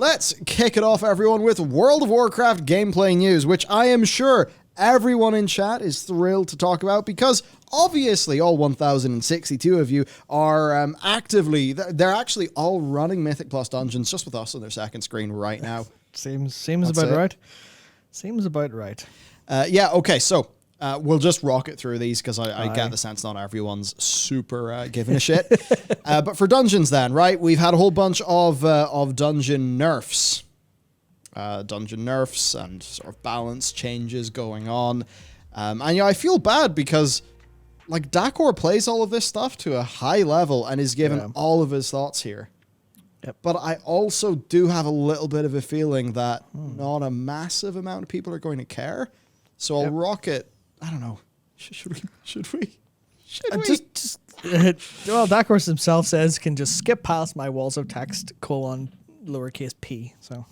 let's kick it off, everyone, with World of Warcraft gameplay news, which I am sure everyone in chat is thrilled to talk about because obviously all 1,062 of you are they're actually all running Mythic Plus Dungeons just with us on their second screen right now. Seems about right. Seems about right. Okay, so we'll just rock it through these because I get the sense not everyone's super giving a shit. But for dungeons then, right, we've had a whole bunch of dungeon nerfs. Dungeon nerfs and sort of balance changes going on. And I feel bad because like Dakor plays all of this stuff to a high level and is given all of his thoughts here. Yep. But I also do have a little bit of a feeling that not a massive amount of people are going to care. So I'll rock it. I don't know. Should we? Well, Dakhorst himself says can just skip past my walls of text : lowercase p. So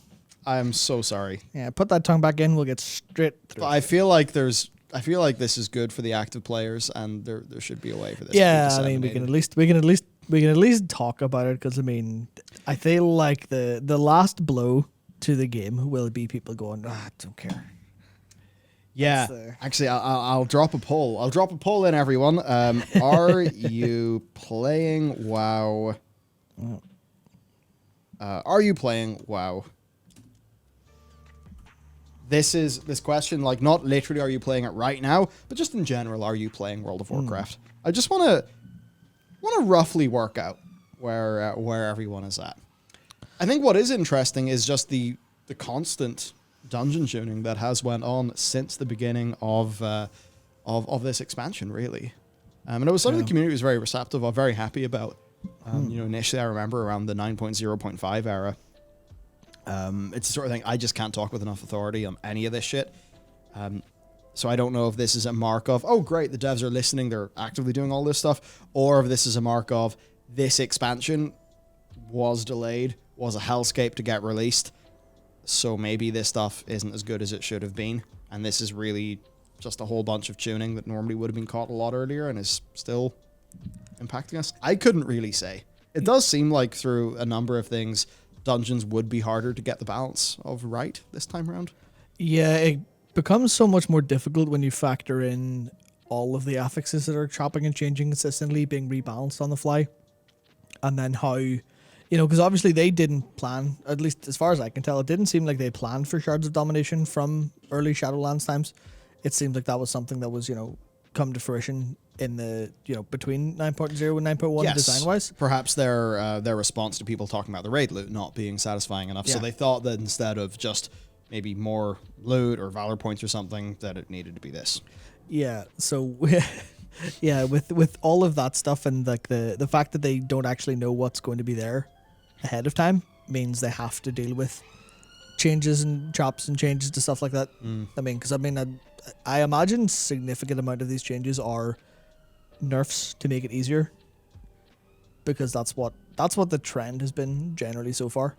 I'm so sorry. Yeah, put that tongue back in. We'll get straight through. But I feel like this is good for the active players, and there should be a way for this. Yeah, I mean, we can at least talk about it because I mean, I feel like the last blow to the game will be people going, I don't care. Yeah, actually, I'll drop a poll. I'll drop a poll in, everyone. Are you playing WoW? Are you playing WoW? This question, like, not literally are you playing it right now, but just in general, are you playing World of Warcraft? I just want to roughly work out where everyone is at. I think what is interesting is just the constant dungeon tuning that has went on since the beginning of this expansion, really. And it was something the community was very receptive of, very happy about. Initially I remember around the 9.0.5 era. It's the sort of thing I just can't talk with enough authority on any of this shit. So I don't know if this is a mark of, oh great, the devs are listening, they're actively doing all this stuff, or if this is a mark of this expansion was delayed, was a hellscape to get released. So maybe this stuff isn't as good as it should have been. And this is really just a whole bunch of tuning that normally would have been caught a lot earlier and is still impacting us. I couldn't really say. It does seem like through a number of things, dungeons would be harder to get the balance of right this time around. Yeah, it becomes so much more difficult when you factor in all of the affixes that are chopping and changing consistently, being rebalanced on the fly. And then how... because obviously they didn't plan, at least as far as I can tell, it didn't seem like they planned for Shards of Domination from early Shadowlands times. It seems like that was something that was, come to fruition in the, between 9.0 and 9.1 design-wise. Perhaps their response to people talking about the raid loot not being satisfying enough. Yeah. So they thought that instead of just maybe more loot or valor points or something, that it needed to be this. Yeah, so... yeah, with all of that stuff and like the fact that they don't actually know what's going to be there ahead of time means they have to deal with changes and chops and changes to stuff like that. I mean, because I imagine significant amount of these changes are nerfs to make it easier, because that's what the trend has been generally so far.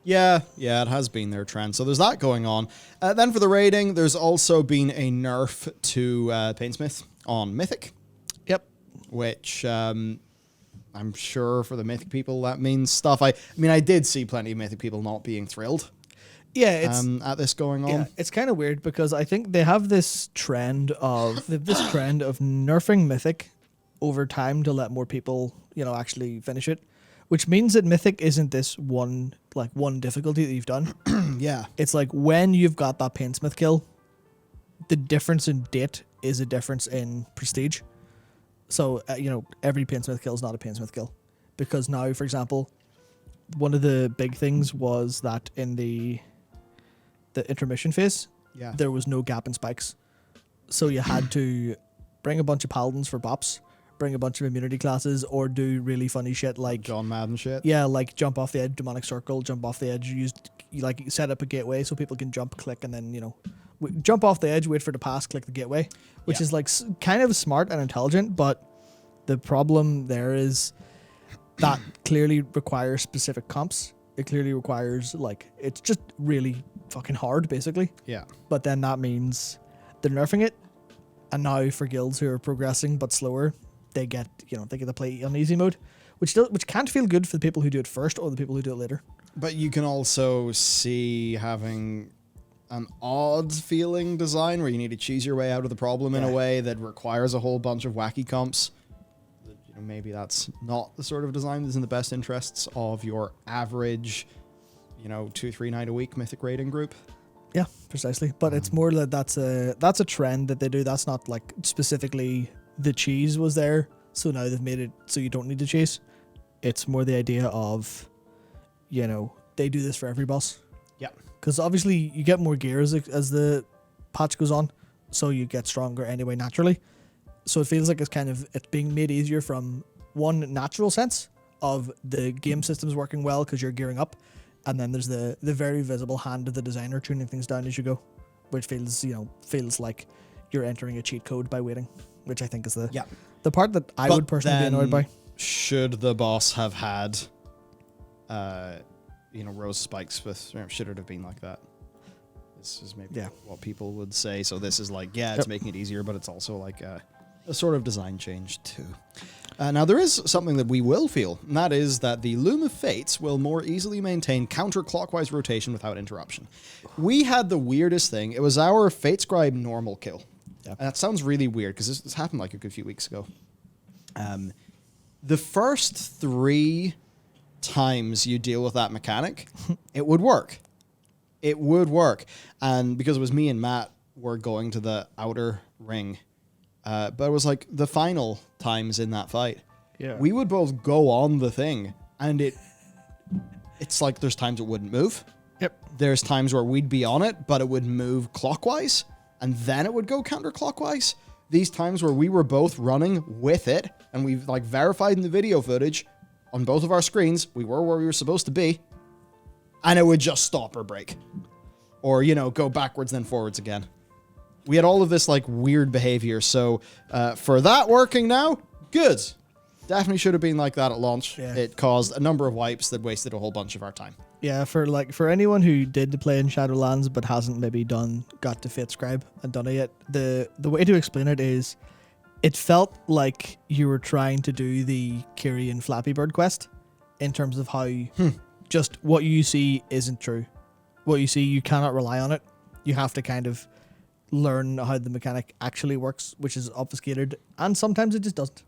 Yeah, it has been their trend. So there's that going on. Then for the raiding, there's also been a nerf to Painsmith on Mythic. Yep. Which I'm sure for the Mythic people that means stuff. I mean, I did see plenty of Mythic people not being thrilled. Yeah, it's at this going on. Yeah, it's kind of weird because I think they have this trend of nerfing Mythic over time to let more people, actually finish it, which means that Mythic isn't this one difficulty that you've done. Yeah, it's like when you've got that Painsmith kill, the difference in date is a difference in prestige. So, every Painsmith kill is not a Painsmith kill. Because now, for example, one of the big things was that in the intermission phase, there was no gap in spikes. So you had to bring a bunch of paladins for bops, bring a bunch of immunity classes, or do really funny shit like... John Madden shit. Yeah, like jump off the edge, demonic circle, jump off the edge, set up a gateway so people can jump, click, and then, jump off the edge, wait for the pass, click the gateway, which is like kind of smart and intelligent, but the problem there is that clearly requires specific comps. It clearly requires it's just really fucking hard, basically. Yeah. But then that means they're nerfing it, and now for guilds who are progressing but slower, they get to play on easy mode, which can't feel good for the people who do it first or the people who do it later. But you can also see having an odd feeling design where you need to cheese your way out of the problem in a way that requires a whole bunch of wacky comps. Maybe that's not the sort of design that's in the best interests of your average, 2-3 night a week Mythic raiding group. Yeah, precisely. But it's more that that's a trend that they do. That's not like specifically the cheese was there, so now they've made it so you don't need to chase. It's more the idea of, they do this for every boss. Yeah. Because obviously you get more gear as the patch goes on, so you get stronger anyway naturally. So it feels like it's being made easier from one natural sense of the game system's working well because you're gearing up, and then there's the very visible hand of the designer tuning things down as you go, which feels like you're entering a cheat code by waiting, which I think is the part that I would personally be annoyed by. Should the boss have had, rose spikes with, should it have been like that? This is maybe what people would say. So this is like, it's making it easier, but it's also like a sort of design change too. Now there is something that we will feel, and that is that the Loom of Fates will more easily maintain counterclockwise rotation without interruption. We had the weirdest thing. It was our Fatescribe normal kill. And that sounds really weird because this happened like a good few weeks ago. The first 3 times you deal with that mechanic, it would work. It would work. And because it was me and Matt were going to the outer ring, but it was like the final times in that fight, we would both go on the thing, and it's like there's times it wouldn't move. Yep. There's times where we'd be on it, but it would move clockwise, and then it would go counterclockwise. These times where we were both running with it, and we've like verified in the video footage on both of our screens, we were where we were supposed to be, and it would just stop or break, or go backwards then forwards again. We had all of this like weird behavior, so for that working now, good. Definitely should have been like that at launch. Yeah. It caused a number of wipes that wasted a whole bunch of our time. Yeah, for anyone who did play in Shadowlands but hasn't maybe got to Fatescribe and done it yet, the way to explain it is, it felt like you were trying to do the Kiri and Flappy Bird quest in terms of how just what you see isn't true. What you see, you cannot rely on it. You have to kind of learn how the mechanic actually works, which is obfuscated, and sometimes it just doesn't.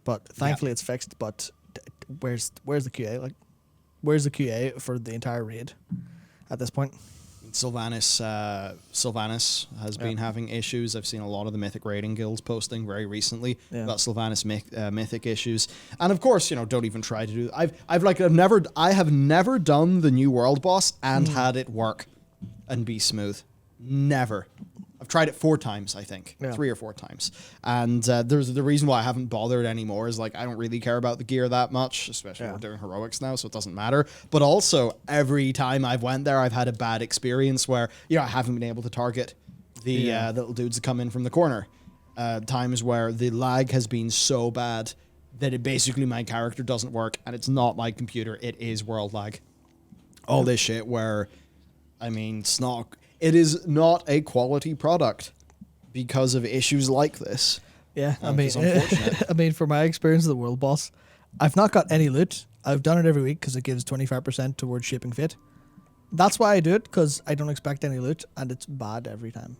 But thankfully it's fixed. But where's the QA? Like, where's the QA for the entire raid at this point? Sylvanas has been having issues. I've seen a lot of the Mythic raiding guilds posting very recently about Sylvanas Mythic issues, and of course, don't even try to do. I have never done the new world boss and had it work and be smooth. Never. I've tried it 4 times, I think. 3 or 4 times. And there's the reason why I haven't bothered anymore is like I don't really care about the gear that much, especially we're doing heroics now, so it doesn't matter. But also, every time I've went there, I've had a bad experience where, I haven't been able to target the little dudes that come in from the corner. Times where the lag has been so bad that it basically my character doesn't work, and it's not my computer, it is world lag. All this shit where, it is not a quality product because of issues like this. Yeah, unfortunate. For my experience of the world boss, I've not got any loot. I've done it every week because it gives 25% towards shaping fate. That's why I do it, because I don't expect any loot, and it's bad every time.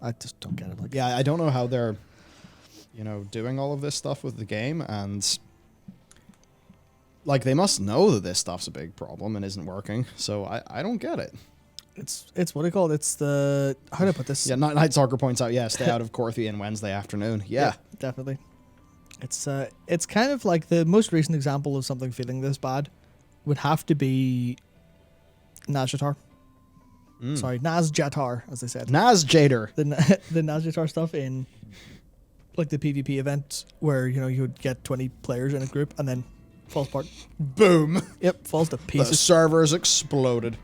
I just don't get it. I don't know how they're, doing all of this stuff with the game, and they must know that this stuff's a big problem and isn't working. So I don't get it. It's what do you call it? It's the, how do I put this? Yeah, Night Soccer points out, stay out of Corthy on Wednesday afternoon. Yeah, definitely. It's kind of like the most recent example of something feeling this bad would have to be Nazjatar. Sorry, Nazjatar, as they said. Nazjatar. The Nazjatar stuff in like the PvP event where, you would get 20 players in a group and then falls apart. Boom. Yep, falls to pieces. The servers exploded.